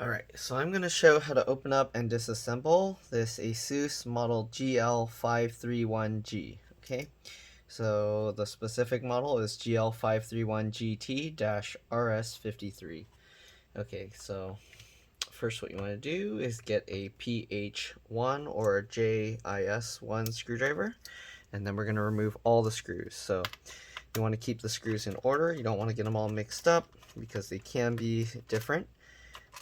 Alright, so I'm going to show how to open up and disassemble this ASUS model GL531G. Okay, so the specific model is GL531GT-RS53. Okay, so first what you want to do is get a PH1 or a JIS1 screwdriver, and then we're going to remove all the screws. So you want to keep the screws in order. You don't want to get them all mixed up because they can be different.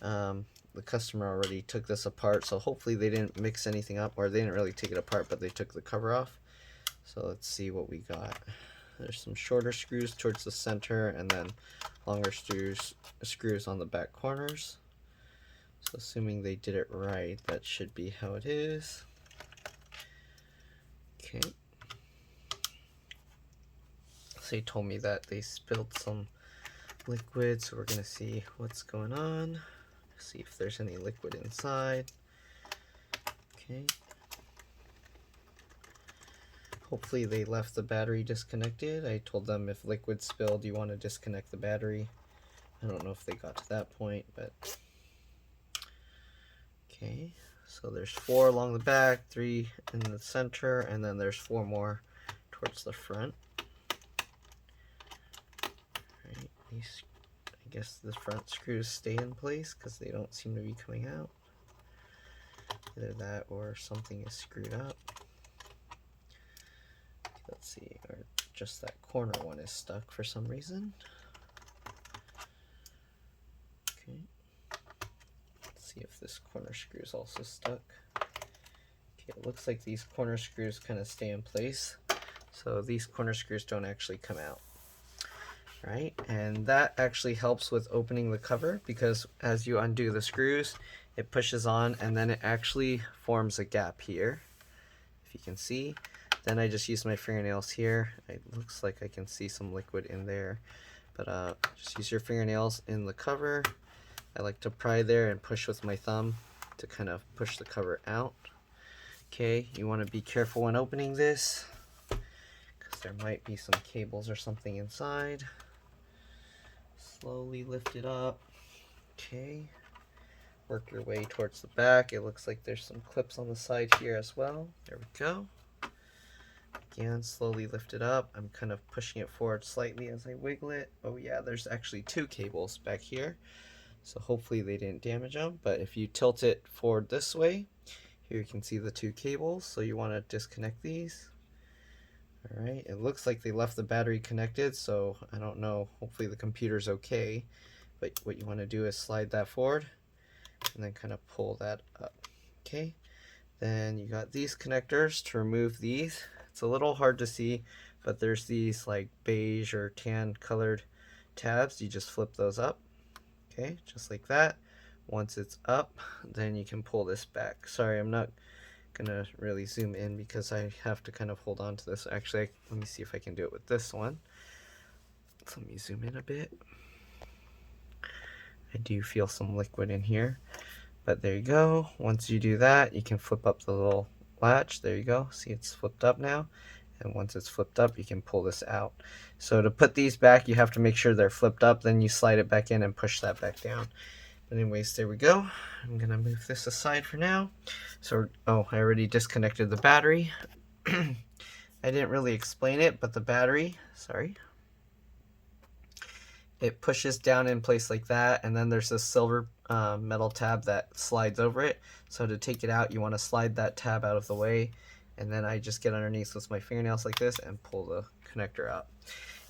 The customer already took this apart, so hopefully they didn't mix anything up, or they didn't really take it apart, but they took the cover off. So let's see what we got. There's some shorter screws towards the center, and then longer screws on the back corners. So assuming they did it right, that should be how it is. Okay. So they told me that they spilled some liquid, so we're gonna see what's going on. See if there's any liquid inside. Okay. Hopefully they left the battery disconnected. I told them if liquid spilled, you want to disconnect the battery. I don't know if they got to that point, but okay. So there's 4 along the back, 3 in the center, and then there's 4 more towards the front. Right. These, I guess the front screws stay in place because they don't seem to be coming out. Either that or something is screwed up. Let's see, or just that corner one is stuck for some reason. Okay. Let's see if this corner screw is also stuck. Okay, it looks like these corner screws kind of stay in place. So these corner screws don't actually come out. Right, and that actually helps with opening the cover because as you undo the screws, it pushes on and then it actually forms a gap here, if you can see. Then I just use my fingernails here. It looks like I can see some liquid in there, but just use your fingernails in the cover. I like to pry there and push with my thumb to kind of push the cover out. Okay, you want to be careful when opening this because there might be some cables or something inside. Slowly lift it up. Okay. Work your way towards the back. It looks like there's some clips on the side here as well. There we go. Again, slowly lift it up. I'm kind of pushing it forward slightly as I wiggle it. Oh yeah, there's actually 2 cables back here. So hopefully they didn't damage them. But if you tilt it forward this way, here you can see the 2 cables. So you want to disconnect these. Alright, it looks like they left the battery connected, so I don't know, hopefully the computer's okay, but what you want to do is slide that forward and then kind of pull that up. Okay, then you got these connectors to remove these. It's a little hard to see, but there's these like beige or tan colored tabs. You just flip those up, okay, just like that. Once it's up, then you can pull this back. Sorry, I'm not gonna really zoom in because I have to kind of hold on to this. Actually, let me see if I can do it with this one. So let me zoom in a bit. I do feel some liquid in here, but there you go. Once you do that, you can flip up the little latch. There you go. See, it's flipped up now. And once it's flipped up, you can pull this out. So to put these back, you have to make sure they're flipped up. Then you slide it back in and push that back down. But anyways, there we go. I'm gonna move this aside for now. So, oh, I already disconnected the battery. I didn't really explain it, but the battery, sorry, it pushes down in place like that, and then there's this silver metal tab that slides over it. So to take it out, you want to slide that tab out of the way, and then I just get underneath with my fingernails like this and pull the connector out.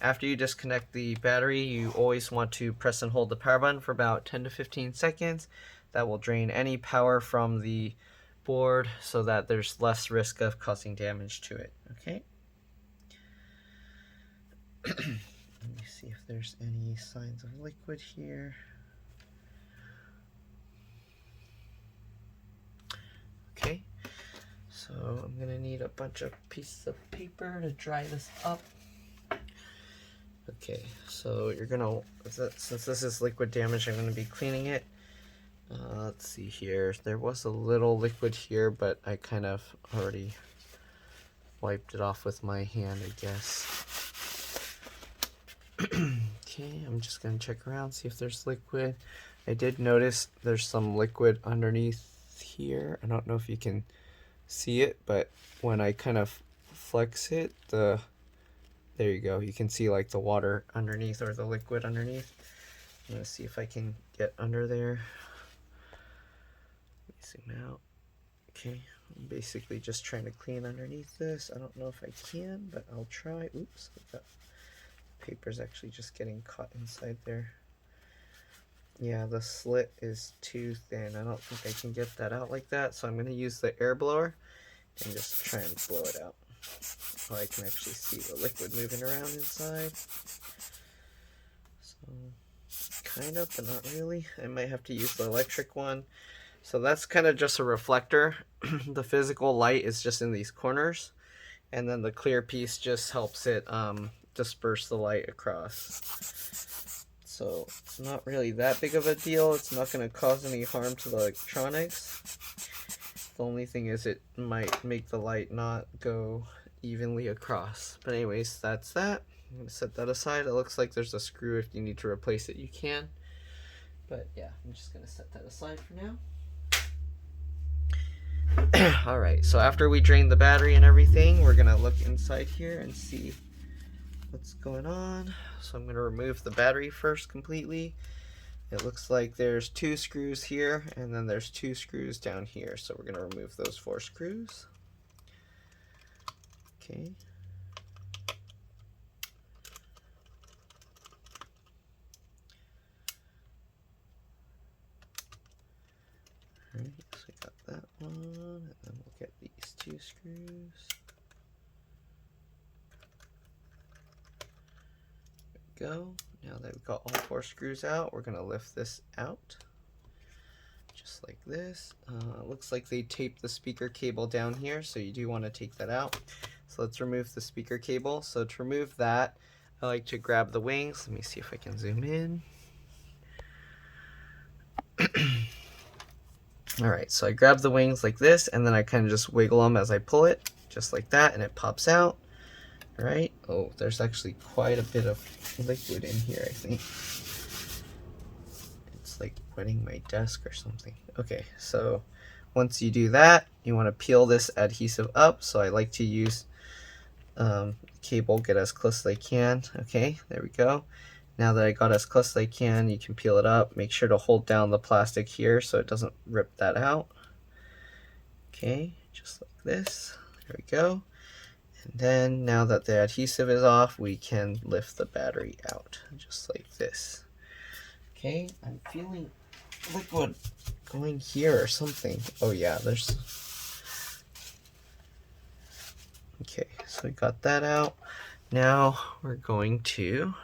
After you disconnect the battery, you always want to press and hold the power button for about 10 to 15 seconds. That will drain any power from the board so that there's less risk of causing damage to it. Okay. Let me see if there's any signs of liquid here. Okay. So I'm going to need a bunch of pieces of paper to dry this up. Okay, so you're gonna, since this is liquid damage, I'm gonna be cleaning it. Let's see here. There was a little liquid here, but I kind of already wiped it off with my hand, I guess. Okay, I'm just gonna check around, see if there's liquid. I did notice there's some liquid underneath here. I don't know if you can see it, but when I kind of flex it, there you go. You can see like the water underneath, or the liquid underneath. I'm gonna see if I can get under there. Let me zoom out. Okay, I'm basically just trying to clean underneath this. I don't know if I can, but I'll try. Oops, the paper's actually just getting caught inside there. Yeah, the slit is too thin. I don't think I can get that out like that, so I'm going to use the air blower and just try and blow it out. So I can actually see the liquid moving around inside. So, kind of, but not really. I might have to use the electric one. So that's kind of just a reflector. The physical light is just in these corners, and then the clear piece just helps it disperse the light across. So it's not really that big of a deal. It's not going to cause any harm to the electronics. The only thing is it might make the light not go evenly across. But anyways, that's that. I'm going to set that aside. It looks like there's a screw. If you need to replace it, you can. But yeah, I'm just going to set that aside for now. Alright, so after we drain the battery and everything, we're going to look inside here and see what's going on. So I'm going to remove the battery first completely. It looks like there's 2 screws here, and then there's 2 screws down here. So we're going to remove those 4 screws. Okay. Alright, so we got that one, and then we'll get these 2 screws. There we go. Now that we've got all 4 screws out, we're going to lift this out. Just like this. Looks like they taped the speaker cable down here, so you do want to take that out. So let's remove the speaker cable. So to remove that, I like to grab the wings. Let me see if I can zoom in. Alright, so I grab the wings like this, and then I kind of just wiggle them as I pull it, just like that, and it pops out. Alright, oh, there's actually quite a bit of liquid in here, I think. It's like wetting my desk or something. Okay, so once you do that, you want to peel this adhesive up. So I like to use cable, get as close as I can. Okay, there we go. Now that I got as close as I can, you can peel it up. Make sure to hold down the plastic here so it doesn't rip that out. Okay, just like this. There we go. And then now that the adhesive is off, we can lift the battery out, just like this. Okay, I'm feeling liquid going here or something. Oh yeah, there's... Okay, so we got that out. Now we're going to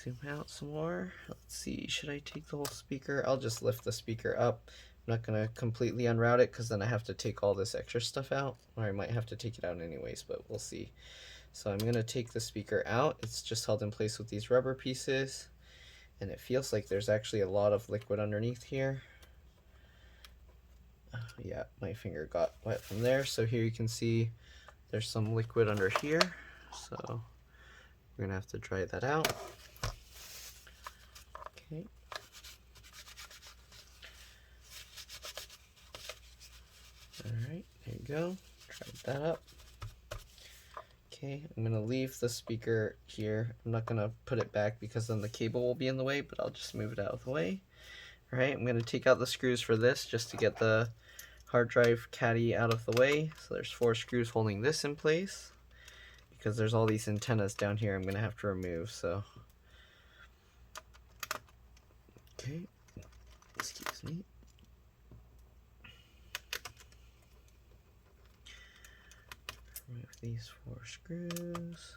zoom out some more. Let's see, should I take the whole speaker? I'll just lift the speaker up. I'm not going to completely unroute it because then I have to take all this extra stuff out. Or I might have to take it out anyways, but we'll see. So I'm going to take the speaker out. It's just held in place with these rubber pieces. And it feels like there's actually a lot of liquid underneath here. Yeah, my finger got wet from there. So here you can see there's some liquid under here. So we're going to have to dry that out. Okay. Alright, there you go. Dry that up. Okay, I'm going to leave the speaker here. I'm not going to put it back because then the cable will be in the way, but I'll just move it out of the way. Alright, I'm going to take out the screws for this just to get the hard drive caddy out of the way. So there's 4 screws holding this in place because there's all these antennas down here I'm going to have to remove. So, okay, excuse me. Remove these 4 screws.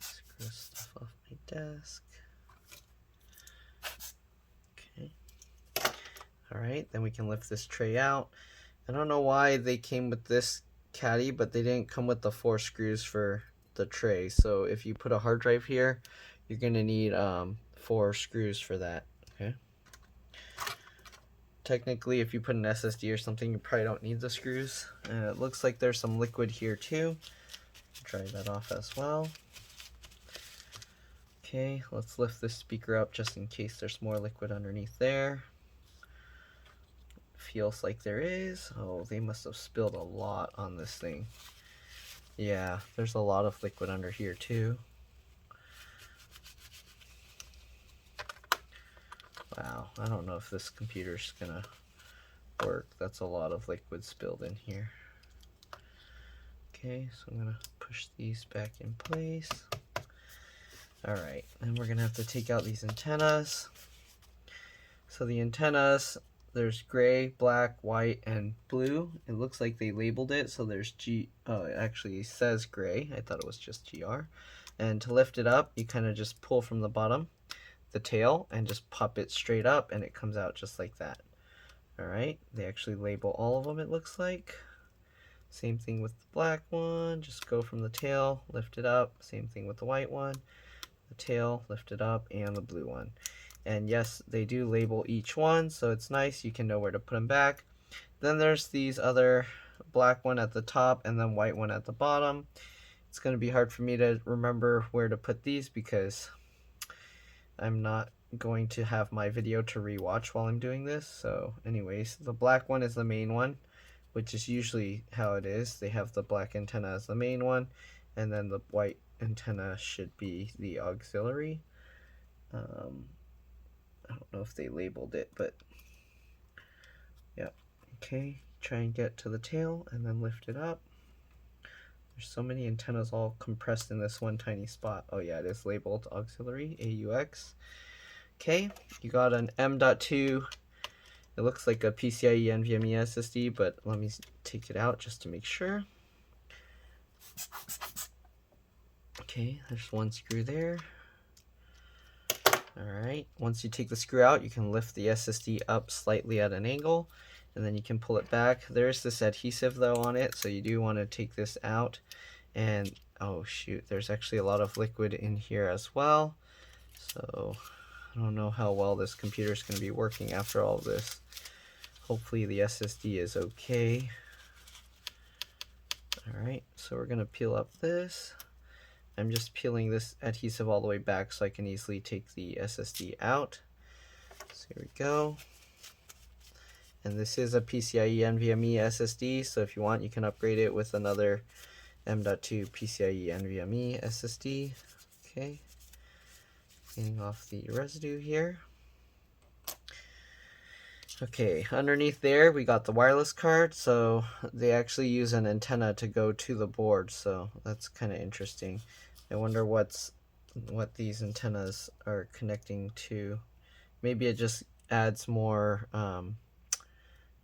Screw stuff off my desk. Okay. Alright, then we can lift this tray out. I don't know why they came with this caddy, but they didn't come with the 4 screws for the tray. So if you put a hard drive here, you're going to need 4 screws for that. Okay. technically if you put an SSD or something, you probably don't need the screws. And it looks like there's some liquid here too. Dry that off as well. Okay, let's lift this speaker up just in case there's more liquid underneath there. Feels like there is. Oh, they must have spilled a lot on this thing. Yeah, there's a lot of liquid under here too. Wow, I don't know if this computer's gonna work. That's a lot of liquid spilled in here. Okay, so I'm gonna push these back in place. Alright, and we're gonna have to take out these antennas. So the antennas, there's gray, black, white, and blue. It looks like they labeled it, so there's oh, it actually says gray. I thought it was just GR. And to lift it up, you kind of just pull from the bottom, the tail, and just pop it straight up, and it comes out just like that. Alright, they actually label all of them, it looks like. Same thing with the black one, just go from the tail, lift it up. Same thing with the white one, the tail, lift it up, and the blue one. And yes, they do label each one, so it's nice, you can know where to put them back. Then there's these other black one at the top and then white one at the bottom. It's going to be hard for me to remember where to put these because I'm not going to have my video to rewatch while I'm doing this. So anyways, the black one is the main one, which is usually how it is. They have the black antenna as the main one, and then the white antenna should be the auxiliary. I don't know if they labeled it, but yeah. Okay, try and get to the tail and then lift it up. There's so many antennas all compressed in this one tiny spot. Oh yeah, it is labeled auxiliary, AUX. Okay, you got an M.2. It looks like a PCIe NVMe SSD, but let me take it out just to make sure. Okay, there's one screw there. Alright, once you take the screw out, you can lift the SSD up slightly at an angle, and then you can pull it back. There's this adhesive though on it, so you do want to take this out. And oh shoot, there's actually a lot of liquid in here as well. So I don't know how well this computer is going to be working after all of this. Hopefully the SSD is okay. Alright, so we're going to peel up this. I'm just peeling this adhesive all the way back so I can easily take the SSD out. So here we go. And this is a PCIe NVMe SSD, so if you want, you can upgrade it with another M.2 PCIe NVMe SSD. Okay, cleaning off the residue here. Okay, underneath there we got the wireless card, so they actually use an antenna to go to the board, so that's kind of interesting. I wonder what these antennas are connecting to. Maybe it just adds more,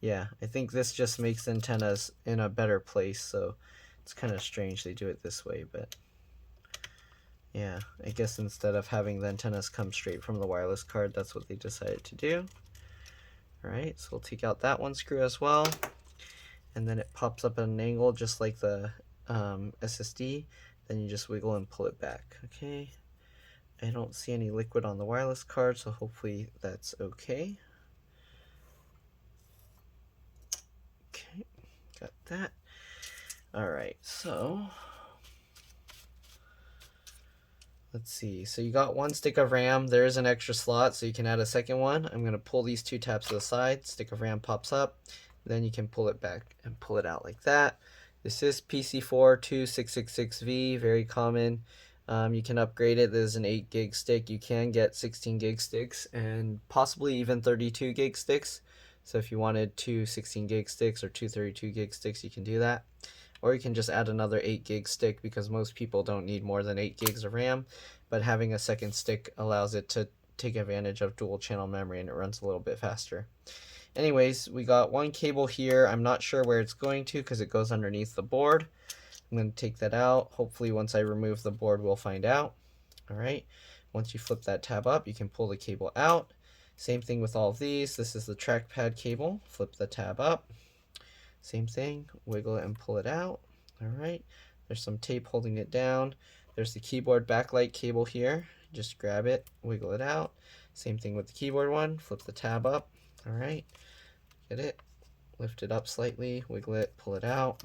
yeah, I think this just makes antennas in a better place, so it's kind of strange they do it this way, but yeah, I guess instead of having the antennas come straight from the wireless card, that's what they decided to do. Alright, so we'll take out that one screw as well, and then it pops up at an angle just like the SSD. Then you just wiggle and pull it back. Okay, I don't see any liquid on the wireless card, so hopefully that's okay. Okay, got that. Alright, so let's see. So you got one stick of RAM. There is an extra slot, so you can add a second one. I'm going to pull these two tabs to the side. Stick of RAM pops up. Then you can pull it back and pull it out like that. This is PC42666V, very common. You can upgrade it. There's an 8 gig stick. You can get 16 gig sticks and possibly even 32 gig sticks. So if you wanted two 16 gig sticks or two 32 gig sticks, you can do that. Or you can just add another 8 gig stick because most people don't need more than 8 gigs of RAM. But having a second stick allows it to take advantage of dual channel memory and it runs a little bit faster. Anyways, we got one cable here. I'm not sure where it's going to because it goes underneath the board. I'm going to take that out. Hopefully once I remove the board, we'll find out. Alright, once you flip that tab up, you can pull the cable out. Same thing with all of these. This is the trackpad cable. Flip the tab up. Same thing, wiggle it and pull it out. Alright, there's some tape holding it down. There's the keyboard backlight cable here. Just grab it, wiggle it out. Same thing with the keyboard one. Flip the tab up. Alright, Get it? Lift it up slightly, wiggle it, pull it out.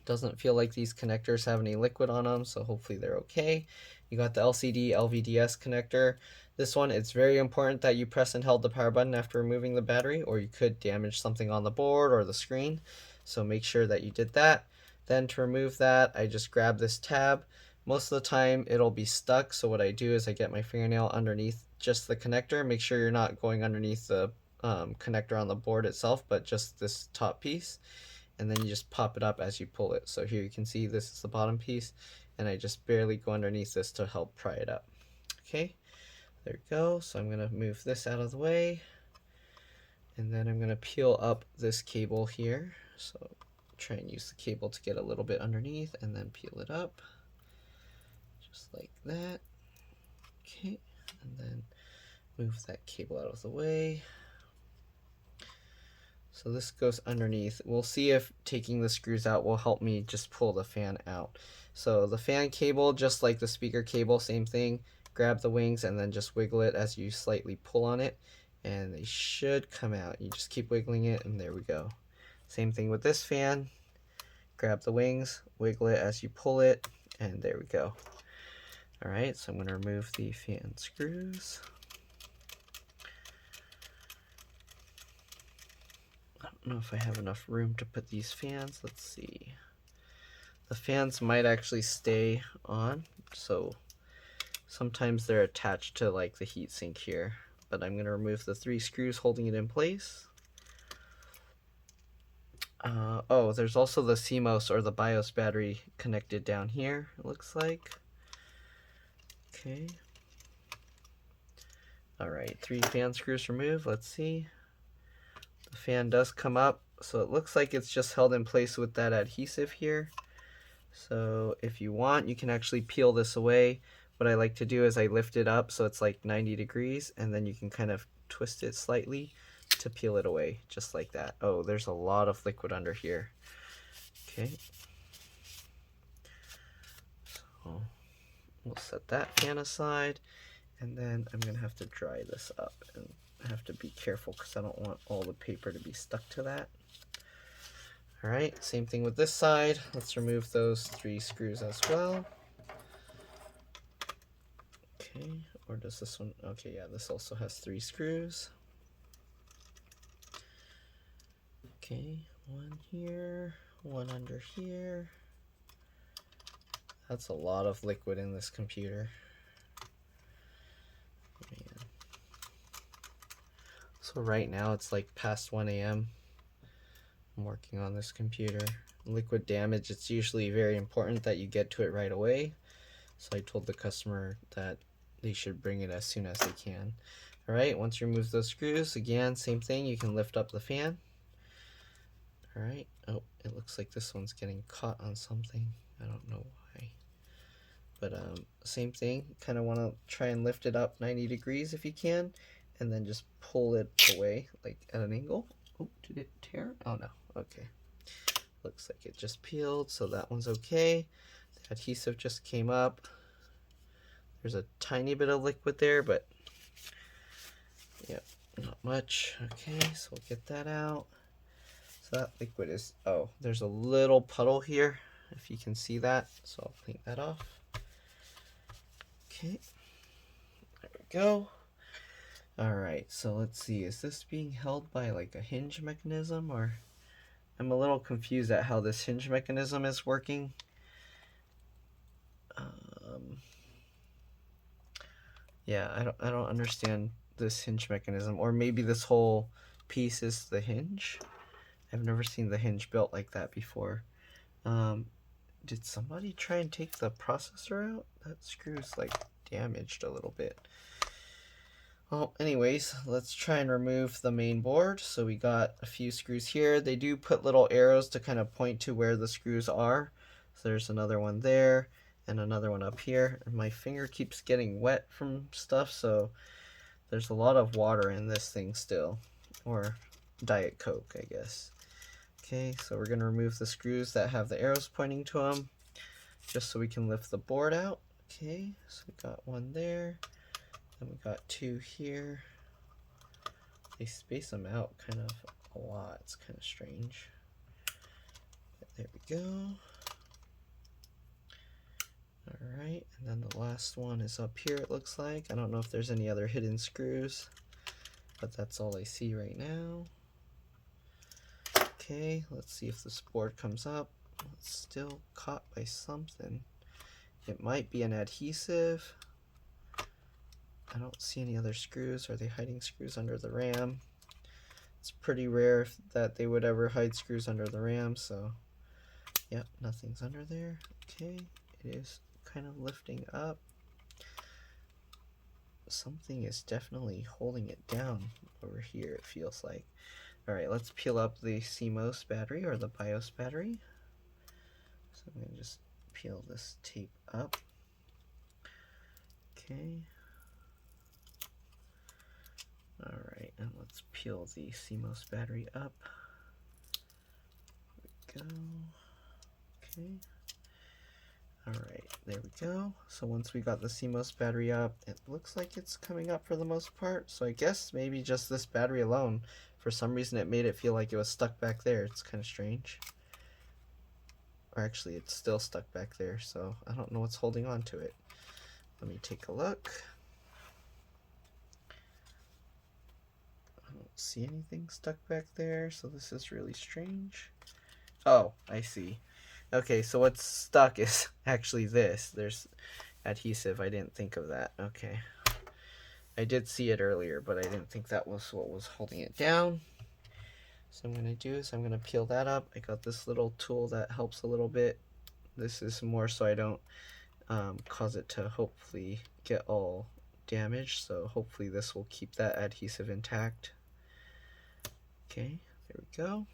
Doesn't feel like these connectors have any liquid on them, so hopefully they're okay. You got the LCD LVDS connector. This one, it's very important that you press and held the power button after removing the battery, or you could damage something on the board or the screen. So make sure that you did that. Then to remove that, I just grab this tab. Most of the time it'll be stuck, so what I do is I get my fingernail underneath just the connector. Make sure you're not going underneath the connector on the board itself, but just this top piece. And then you just pop it up as you pull it. So here you can see this is the bottom piece, and I just barely go underneath this to help pry it up. Okay, there we go. So I'm gonna move this out of the way, and then I'm gonna peel up this cable here. So try and use the cable to get a little bit underneath, and then peel it up, just like that. Okay, and then move that cable out of the way. So this goes underneath. We'll see if taking the screws out will help me just pull the fan out. So the fan cable, just like the speaker cable, same thing. Grab the wings and then just wiggle it as you slightly pull on it, and they should come out. You just keep wiggling it, and there we go. Same thing with this fan. Grab the wings, wiggle it as you pull it, and there we go. Alright, so I'm going to remove the fan screws. I don't know if I have enough room to put these fans. Let's see. The fans might actually stay on, so sometimes they're attached to like the heatsink here. But I'm going to remove the 3 screws holding it in place. Oh, there's also the CMOS or the BIOS battery connected down here, it looks like. Okay. Alright, 3 fan screws removed. Let's see. The fan does come up, so it looks like it's just held in place with that adhesive here. So if you want, you can actually peel this away. What I like to do is I lift it up so it's like 90 degrees, and then you can kind of twist it slightly to peel it away, just like that. Oh, there's a lot of liquid under here. Okay. So we'll set that fan aside, and then I'm going to have to dry this up, and I have to be careful because I don't want all the paper to be stuck to that. Alright, same thing with this side. Let's remove those 3 screws as well. Okay, or does this one? Okay, yeah, this also has 3 screws. Okay, one here, one under here. That's a lot of liquid in this computer. Man. So right now it's like past 1 a.m. I'm working on this computer. Liquid damage, it's usually very important that you get to it right away. So I told the customer that they should bring it as soon as they can. Alright, once you remove those screws, again, same thing, you can lift up the fan. Alright, oh, it looks like this one's getting caught on something. I don't know why. But same thing, kind of want to try and lift it up 90 degrees if you can, and then just pull it away, like at an angle. Oh, did it tear? Oh no, okay. Looks like it just peeled, so that one's okay. The adhesive just came up. There's a tiny bit of liquid there, but yeah, not much. Okay, so we'll get that out. So that liquid is, oh, there's a little puddle here, if you can see that. So I'll clean that off. Okay, there we go. Alright, so let's see, is this being held by like a hinge mechanism, or I'm a little confused at how this hinge mechanism is working. Yeah, I don't understand this hinge mechanism, or maybe this whole piece is the hinge. I've never seen the hinge built like that before. Did somebody try and take the processor out? That screw's like damaged a little bit. Well, anyways, let's try and remove the main board. So we got a few screws here. They do put little arrows to kind of point to where the screws are. So there's another one there and another one up here. And my finger keeps getting wet from stuff, so there's a lot of water in this thing still. Or Diet Coke, I guess. Okay, so we're going to remove the screws that have the arrows pointing to them, just so we can lift the board out. Okay, so we got one there, then we got 2 here, they space them out kind of a lot. It's kind of strange. But there we go. Alright, and then the last one is up here, it looks like. I don't know if there's any other hidden screws, but that's all I see right now. Okay, let's see if this board comes up. It's still caught by something. It might be an adhesive. I don't see any other screws. Are they hiding screws under the RAM? It's pretty rare that they would ever hide screws under the RAM, so yep, nothing's under there. Okay, it is kind of lifting up. Something is definitely holding it down over here, it feels like. Alright, let's peel up the CMOS battery or the BIOS battery. So I'm going to just peel this tape up. Okay. Alright, and let's peel the CMOS battery up. There we go. Okay. Alright, there we go. So once we got the CMOS battery up, it looks like it's coming up for the most part. So I guess maybe just this battery alone, for some reason it made it feel like it was stuck back there. It's kind of strange. Or actually, it's still stuck back there, so I don't know what's holding on to it. Let me take a look. I don't see anything stuck back there, so this is really strange. Oh, I see. Okay, so what's stuck is actually this. There's adhesive. I didn't think of that. Okay. I did see it earlier, but I didn't think that was what was holding it down. So I'm going to do is I'm going to peel that up. I got this little tool that helps a little bit. This is more so I don't cause it to hopefully get all damaged. So hopefully this will keep that adhesive intact. Okay, there we go.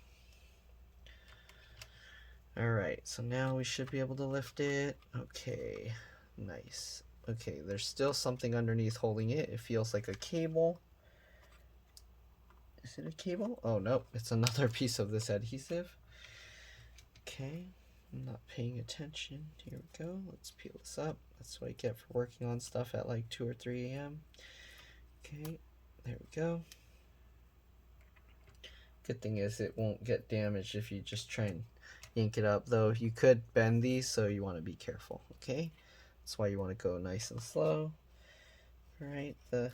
Alright, so now we should be able to lift it. Okay, nice. Okay, there's still something underneath holding it. It feels like a cable. Is it a cable? Oh, no, it's another piece of this adhesive. Okay, I'm not paying attention. Here we go. Let's peel this up. That's what I get for working on stuff at like 2 or 3 a.m. Okay, there we go. Good thing is it won't get damaged if you just try and yank it up, though you could bend these, so you want to be careful. Okay, that's why you want to go nice and slow. Alright, the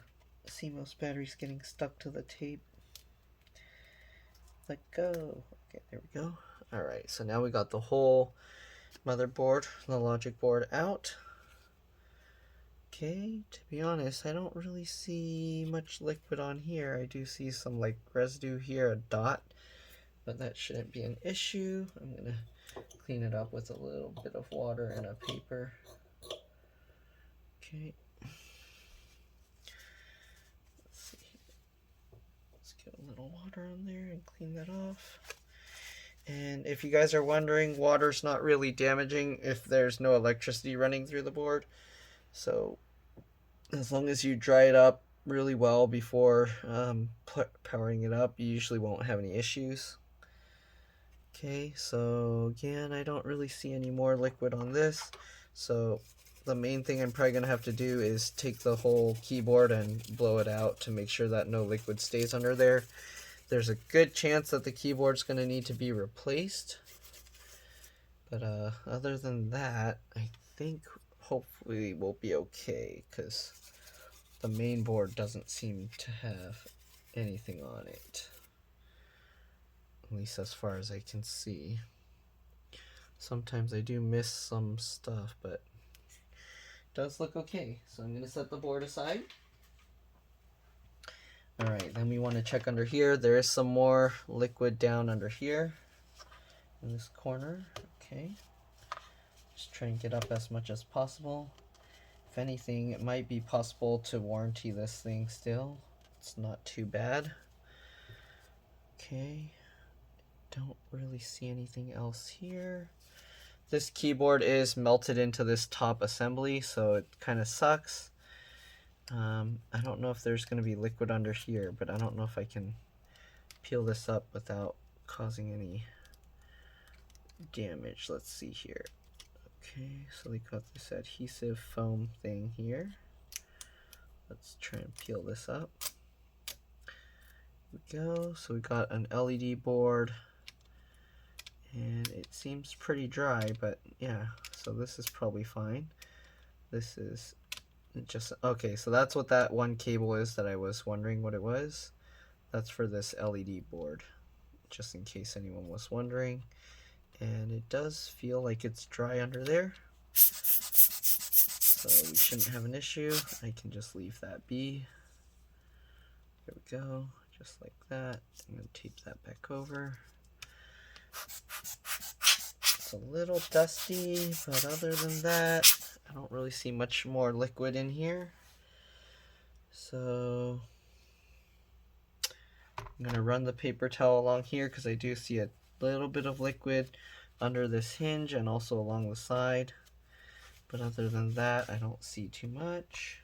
CMOS battery's getting stuck to the tape. Let go. Okay, there we go. Alright, so now we got the whole motherboard, the logic board out. Okay, to be honest, I don't really see much liquid on here. I do see some like residue here, a dot, but that shouldn't be an issue. I'm gonna clean it up with a little bit of water and a paper. Okay. Let's see. Let's get a little water on there and clean that off. And if you guys are wondering, water's not really damaging if there's no electricity running through the board. So as long as you dry it up really well before powering it up, you usually won't have any issues. Okay, so again, I don't really see any more liquid on this. So the main thing I'm probably going to have to do is take the whole keyboard and blow it out to make sure that no liquid stays under there. There's a good chance that the keyboard's going to need to be replaced. But other than that, I think hopefully we'll be okay, because the main board doesn't seem to have anything on it. At least as far as I can see. Sometimes I do miss some stuff, but it does look okay. So I'm going to set the board aside. Alright, then we want to check under here. There is some more liquid down under here in this corner. Okay. Just try and get up as much as possible. If anything, it might be possible to warranty this thing still. It's not too bad. Okay. Don't really see anything else here. This keyboard is melted into this top assembly, so it kind of sucks. I don't know if there's going to be liquid under here, but I don't know if I can peel this up without causing any damage. Let's see here. Okay, so we got this adhesive foam thing here. Let's try and peel this up. we go. So we got an LED board, and it seems pretty dry, but yeah, so this is probably fine. This is just, okay, so that's what that one cable is that I was wondering what it was. That's for this LED board, just in case anyone was wondering. And it does feel like it's dry under there, so we shouldn't have an issue. I can just leave that be. There we go, just like that. I'm going to tape that back over. It's a little dusty, but other than that, I don't really see much more liquid in here. So I'm going to run the paper towel along here because I do see a little bit of liquid under this hinge and also along the side. But other than that, I don't see too much.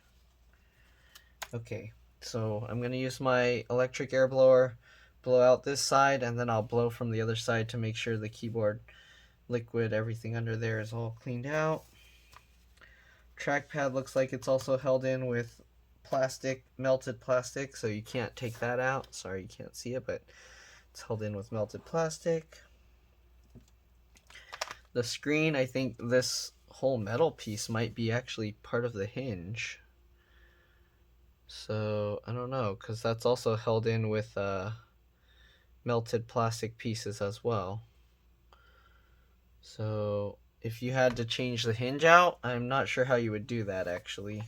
Okay, so I'm going to use my electric air blower, blow out this side, and then I'll blow from the other side to make sure the keyboard liquid, everything under there is all cleaned out. Trackpad looks like it's also held in with plastic, melted plastic, so you can't take that out. Sorry you can't see it, but it's held in with melted plastic. The screen, I think this whole metal piece might be actually part of the hinge. So I don't know, because that's also held in with melted plastic pieces as well. So if you had to change the hinge out, I'm not sure how you would do that actually.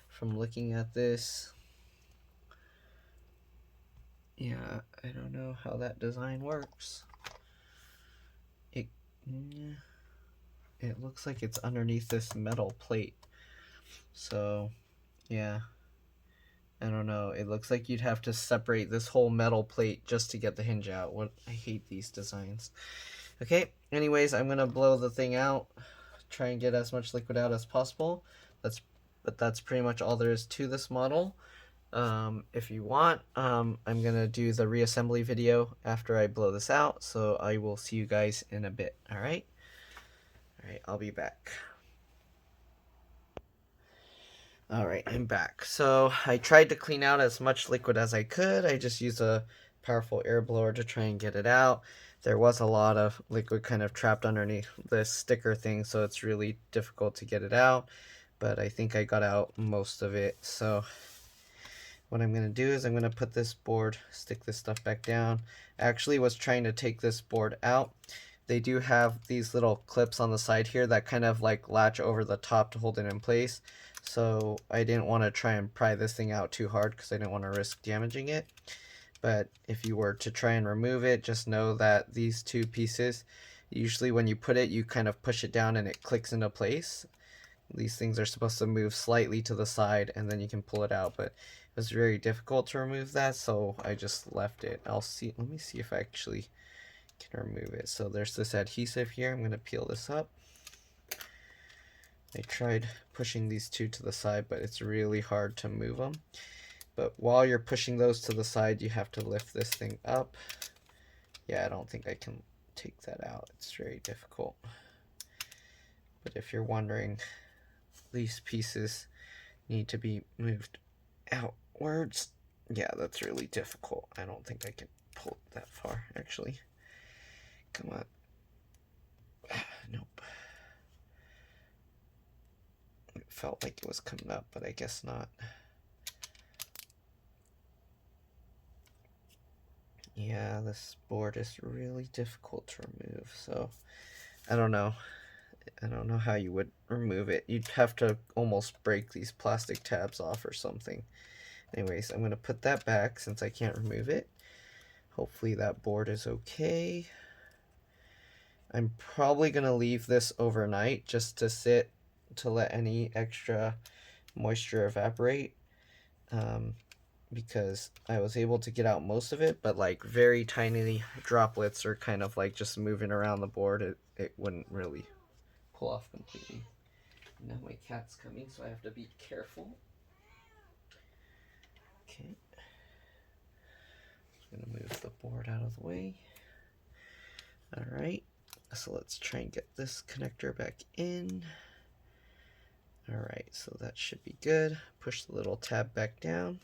From looking at this, yeah, I don't know how that design works. It looks like it's underneath this metal plate. So yeah, I don't know. It looks like you'd have to separate this whole metal plate just to get the hinge out. I hate these designs. Okay, anyways, I'm gonna blow the thing out, try and get as much liquid out as possible. But that's pretty much all there is to this model. If you want, I'm gonna do the reassembly video after I blow this out, so I will see you guys in a bit. Alright, I'll be back. Alright, I'm back. So I tried to clean out as much liquid as I could. I just used a powerful air blower to try and get it out. There was a lot of liquid kind of trapped underneath this sticker thing, so it's really difficult to get it out, but I think I got out most of it. So what I'm going to do is I'm going to put this board, stick this stuff back down. I actually was trying to take this board out. They do have these little clips on the side here that kind of like latch over the top to hold it in place. So I didn't want to try and pry this thing out too hard because I didn't want to risk damaging it. But if you were to try and remove it, just know that these two pieces, usually when you put it, you kind of push it down and it clicks into place. These things are supposed to move slightly to the side and then you can pull it out, but it was very difficult to remove that, so I just left it. Let me see if I actually can remove it. So there's this adhesive here. I'm going to peel this up. I tried pushing these two to the side, but it's really hard to move them. But while you're pushing those to the side, you have to lift this thing up. Yeah, I don't think I can take that out. It's very difficult. But if you're wondering, these pieces need to be moved outwards. Yeah, that's really difficult. I don't think I can pull it that far, actually. Come on. Nope. It felt like it was coming up, but I guess not. Yeah, this board is really difficult to remove, so I don't know. I don't know how you would remove it. You'd have to almost break these plastic tabs off or something. Anyways, I'm going to put that back since I can't remove it. Hopefully that board is okay. I'm probably going to leave this overnight just to sit to let any extra moisture evaporate. Because I was able to get out most of it, but like very tiny droplets are kind of like just moving around the board. It wouldn't really pull off completely. Now my cat's coming, so I have to be careful. Okay. I'm gonna move the board out of the way. Alright, so let's try and get this connector back in. Alright, so that should be good. Push the little tab back down.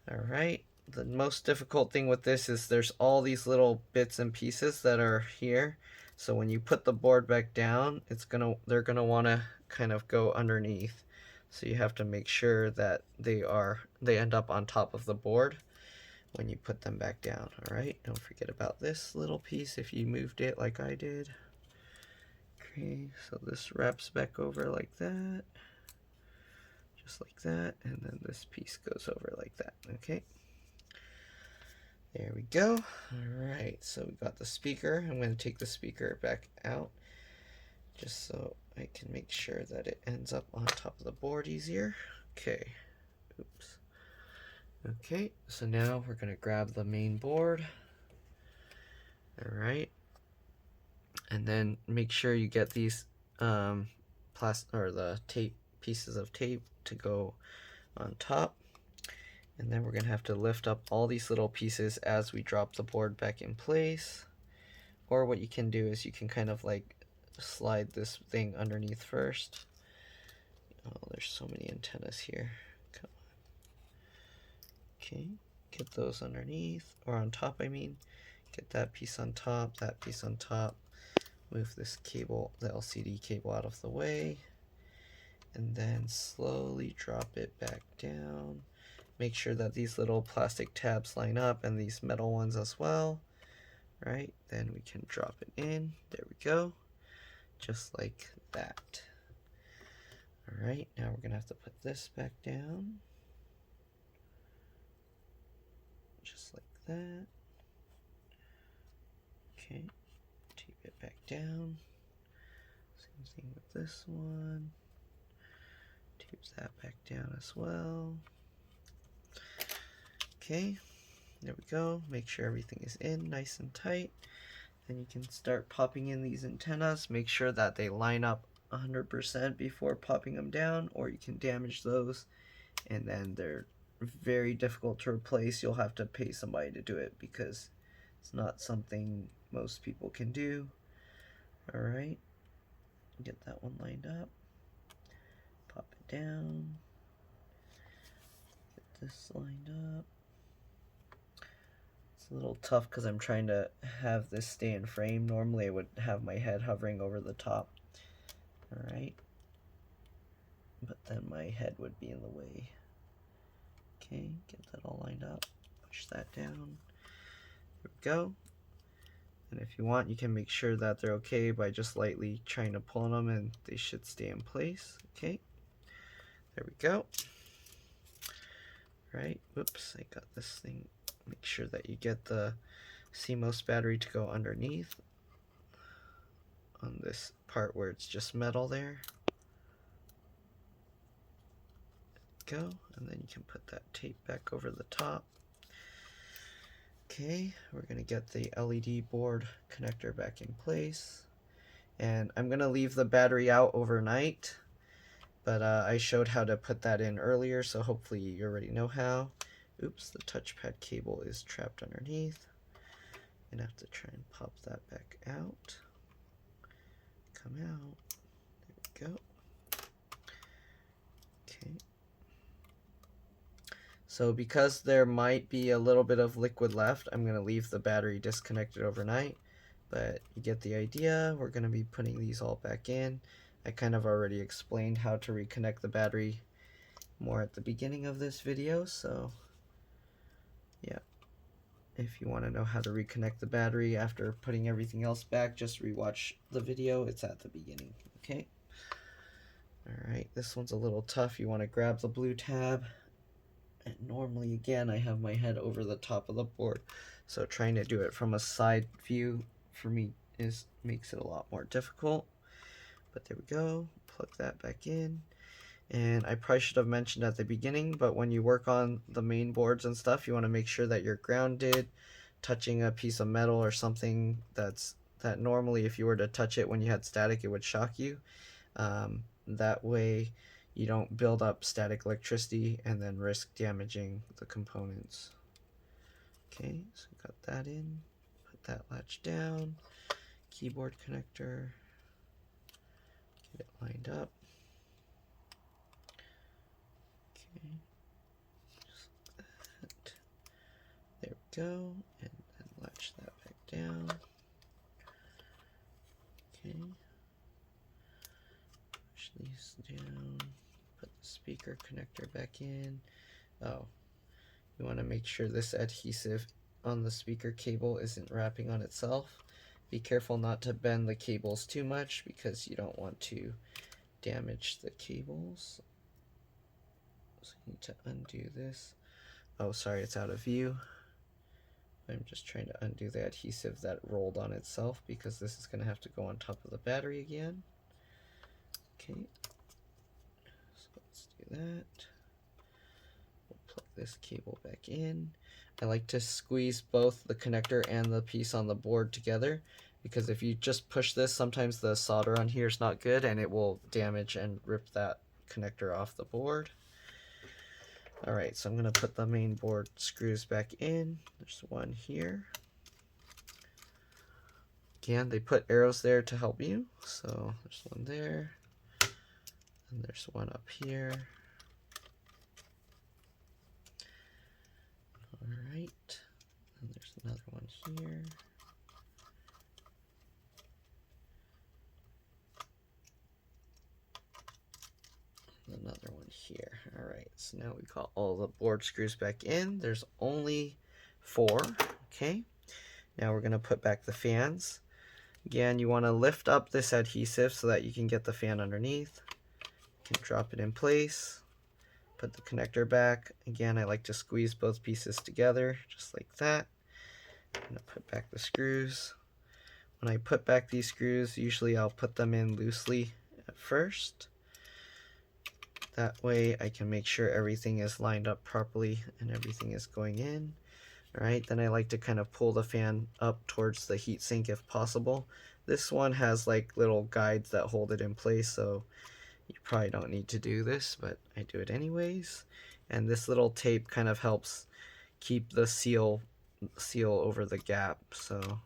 Alright, the most difficult thing with this is there's all these little bits and pieces that are here. So when you put the board back down, they're gonna want to kind of go underneath. So you have to make sure that they end up on top of the board when you put them back down. All right, don't forget about this little piece if you moved it like I did. Okay, so this wraps back over like that, just like that, and then this piece goes over like that. Okay, there we go. All right, so we got the speaker. I'm going to take the speaker back out just so I can make sure that it ends up on top of the board easier. Okay, oops. Okay, so now we're going to grab the main board. All right, and then make sure you get these the tape pieces of tape to go on top. And then we're going to have to lift up all these little pieces as we drop the board back in place. Or what you can do is you can kind of like slide this thing underneath first. Oh, there's so many antennas here. Come on. Okay, get those underneath, or on top I mean. Get that piece on top, that piece on top. Move this cable, the LCD cable, out of the way. And then slowly drop it back down. Make sure that these little plastic tabs line up and these metal ones as well. Right, then we can drop it in. There we go. Just like that. All right, now we're gonna have to put this back down. Just like that. Okay, tape it back down. Same thing with this one. Tape that back down as well. Okay, there we go. Make sure everything is in nice and tight. Then you can start popping in these antennas. Make sure that they line up 100% before popping them down, or you can damage those and then they're very difficult to replace. You'll have to pay somebody to do it because it's not something most people can do. All right, get that one lined up. Pop it down. Get this lined up. It's a little tough because I'm trying to have this stay in frame. Normally I would have my head hovering over the top. Alright. But then my head would be in the way. Okay, get that all lined up. Push that down. There we go. And if you want, you can make sure that they're okay by just lightly trying to pull on them and they should stay in place. Okay. There we go. Right. Whoops, I got this thing. Make sure that you get the CMOS battery to go underneath on this part where it's just metal there. Go, and then you can put that tape back over the top. Okay, we're going to get the LED board connector back in place. And I'm going to leave the battery out overnight, but I showed how to put that in earlier, so hopefully you already know how. Oops, the touchpad cable is trapped underneath. I'm going to have to try and pop that back out. Come out. There we go. Okay. So because there might be a little bit of liquid left, I'm going to leave the battery disconnected overnight. But you get the idea. We're going to be putting these all back in. I kind of already explained how to reconnect the battery more at the beginning of this video, so yeah. If you want to know how to reconnect the battery after putting everything else back, just rewatch the video. It's at the beginning, okay? Alright, this one's a little tough. You want to grab the blue tab. And normally, again, I have my head over the top of the board. So trying to do it from a side view for me makes it a lot more difficult. But there we go. Plug that back in. And I probably should have mentioned at the beginning, but when you work on the main boards and stuff, you want to make sure that you're grounded. Touching a piece of metal or something that normally if you were to touch it when you had static, it would shock you. That way you don't build up static electricity and then risk damaging the components. Okay, so got that in. Put that latch down. Keyboard connector. Get it lined up. Okay, just like that. go, and then latch that back down. Okay. Push these down. Put the speaker connector back in. Oh, you want to make sure this adhesive on the speaker cable isn't wrapping on itself. Be careful not to bend the cables too much because you don't want to damage the cables. So you need to undo this. Oh, sorry, it's out of view. I'm just trying to undo the adhesive that rolled on itself because this is going to have to go on top of the battery again. Okay, so let's do that. We'll plug this cable back in. I like to squeeze both the connector and the piece on the board together because if you just push this, sometimes the solder on here is not good and it will damage and rip that connector off the board. Alright, so I'm going to put the main board screws back in. There's one here. Again, they put arrows there to help you. So there's one there. And there's one up here. Alright. And there's another one here. Another one here. Alright, so now we got all the board screws back in. There's only 4. Okay, now we're going to put back the fans. Again, you want to lift up this adhesive so that you can get the fan underneath. You can drop it in place. Put the connector back. Again, I like to squeeze both pieces together, just like that. I'm going to put back the screws. When I put back these screws, usually I'll put them in loosely at first. That way I can make sure everything is lined up properly and everything is going in. Alright, then I like to kind of pull the fan up towards the heatsink if possible. This one has like little guides that hold it in place, so you probably don't need to do this, but I do it anyways. And this little tape kind of helps keep the seal over the gap. So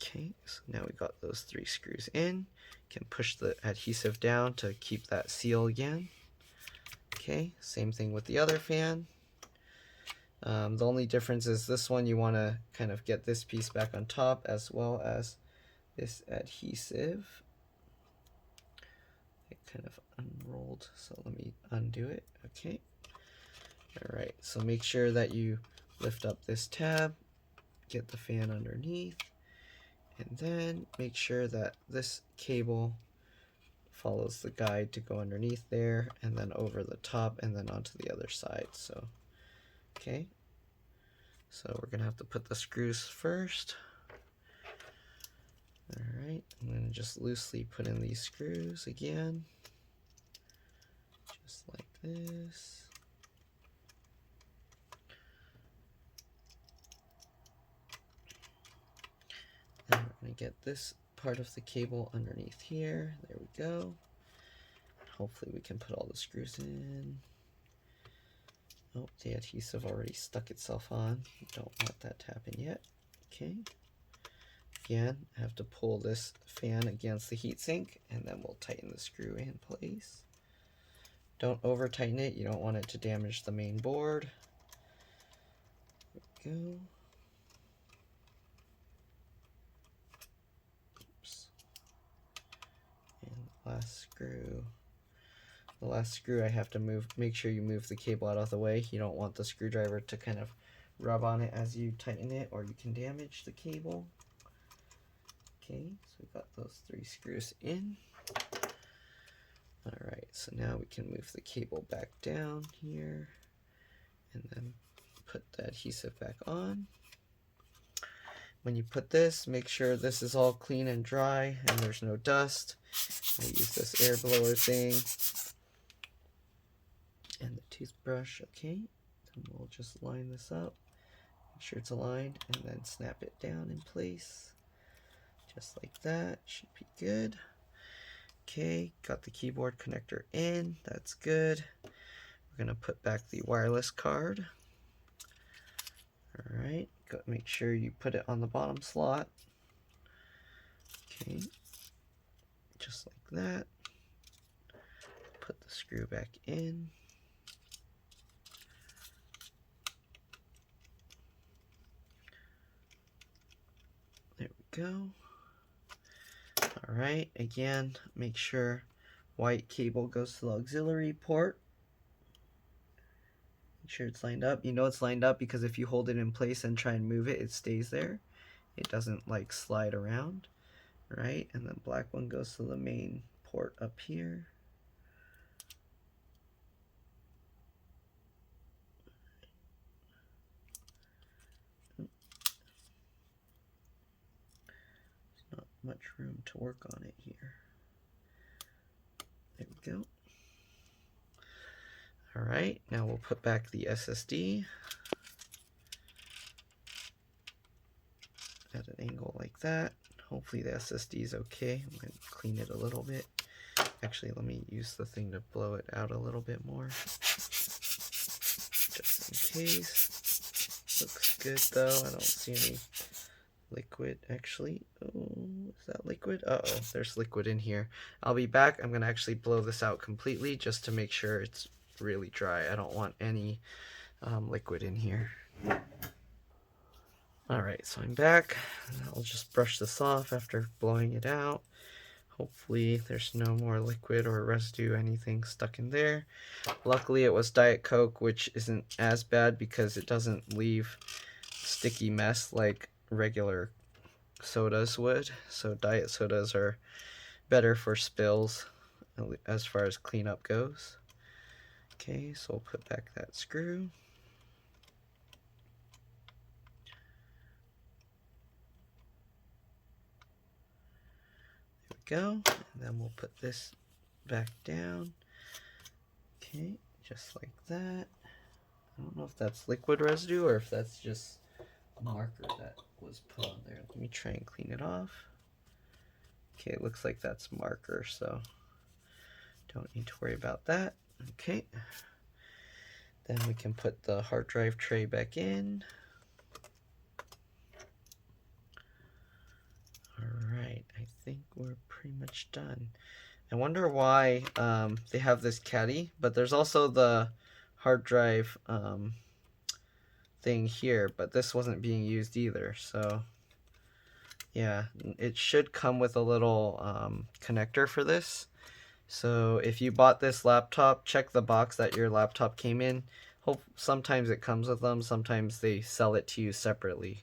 okay, so now we got those 3 screws in. Can push the adhesive down to keep that seal again. Okay, same thing with the other fan. The only difference is this one you want to kind of get this piece back on top as well as this adhesive. It kind of unrolled, so let me undo it. Okay. Alright, so make sure that you lift up this tab, get the fan underneath, and then make sure that this cable follows the guide to go underneath there and then over the top and then onto the other side. So okay, so we're gonna have to put the screws first. Alright, I'm gonna just loosely put in these screws again, just like this. And we're going to get this part of the cable underneath here. There we go. Hopefully we can put all the screws in. Oh, the adhesive already stuck itself on. Don't want that to happen yet. Okay. Again, I have to pull this fan against the heatsink and then we'll tighten the screw in place. Don't over tighten it. You don't want it to damage the main board. There we go. Last screw. The last screw I have to make sure you move the cable out of the way. You don't want the screwdriver to kind of rub on it as you tighten it or you can damage the cable. Okay, so we got those 3 screws in. Alright, so now we can move the cable back down here and then put the adhesive back on. When you put this, make sure this is all clean and dry and there's no dust. I use this air blower thing and the toothbrush. Okay, then we'll just line this up, make sure it's aligned, and then snap it down in place just like that. Should be good. Okay, got the keyboard connector in. That's good. We're gonna put back the wireless card. Alright, make sure you put it on the bottom slot. Okay, just like that. Put the screw back in. go. All right, again, make sure white cable goes to the auxiliary port. Make sure it's lined up. You know it's lined up because if you hold it in place and try and move it, it stays there. It doesn't like slide around, right? And then black one goes to the main port up here. There's not much room to work on it here. There we go. All right, now we'll put back the SSD at an angle like that. Hopefully the SSD is okay. I might clean it a little bit. Actually, let me use the thing to blow it out a little bit more, just in case. Looks good though. I don't see any liquid actually. Oh, is that liquid? Uh-oh, there's liquid in here. I'll be back. I'm gonna actually blow this out completely just to make sure it's really dry. I don't want any liquid in here. Alright, so I'm back. I'll just brush this off after blowing it out. Hopefully there's no more liquid or residue, anything stuck in there. Luckily it was Diet Coke, which isn't as bad because it doesn't leave sticky mess like regular sodas would. So diet sodas are better for spills as far as cleanup goes. Okay, so we'll put back that screw. There we go. And then we'll put this back down. Okay, just like that. I don't know if that's liquid residue or if that's just a marker that was put on there. Let me try and clean it off. Okay, it looks like that's marker, so don't need to worry about that. Okay, then we can put the hard drive tray back in. Alright, I think we're pretty much done. I wonder why they have this caddy, but there's also the hard drive thing here, but this wasn't being used either, so yeah, it should come with a little connector for this. So if you bought this laptop, check the box that your laptop came in. Sometimes it comes with them, sometimes they sell it to you separately.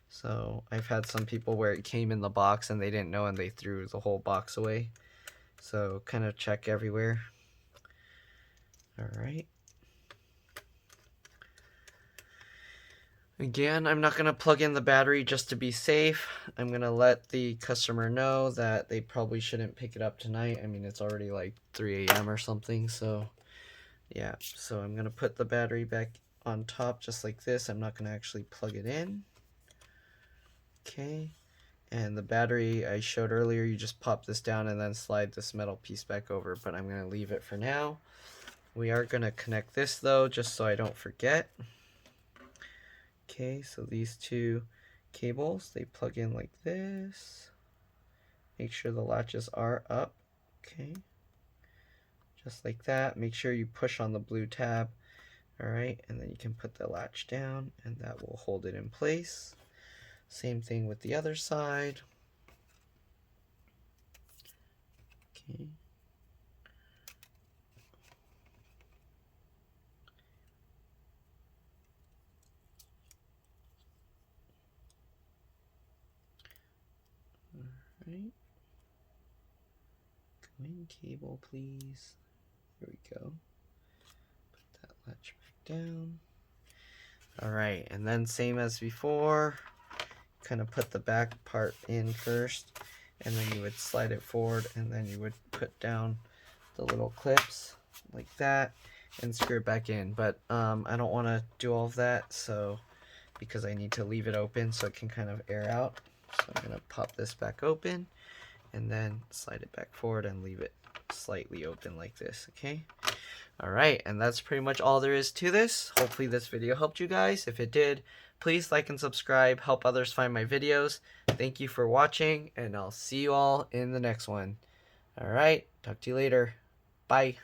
So I've had some people where it came in the box and they didn't know and they threw the whole box away. So kind of check everywhere. Alright. Again, I'm not going to plug in the battery just to be safe. I'm going to let the customer know that they probably shouldn't pick it up tonight. I mean, it's already like 3 a.m. or something, so yeah. So I'm going to put the battery back on top just like this. I'm not going to actually plug it in. Okay. And the battery I showed earlier, you just pop this down and then slide this metal piece back over, but I'm going to leave it for now. We are going to connect this though, just so I don't forget. Okay, so these two cables, they plug in like this. Make sure the latches are up. Okay, just like that. Make sure you push on the blue tab. Alright, and then you can put the latch down and that will hold it in place. Same thing with the other side. Okay. Alright. Going cable, please. Here we go. Put that latch back down. Alright, and then same as before, kind of put the back part in first, and then you would slide it forward, and then you would put down the little clips like that and screw it back in. But I don't want to do all of that, so because I need to leave it open so it can kind of air out. So I'm going to pop this back open and then slide it back forward and leave it slightly open like this, okay? Alright, and that's pretty much all there is to this. Hopefully this video helped you guys. If it did, please like and subscribe, help others find my videos. Thank you for watching, and I'll see you all in the next one. Alright, talk to you later. Bye.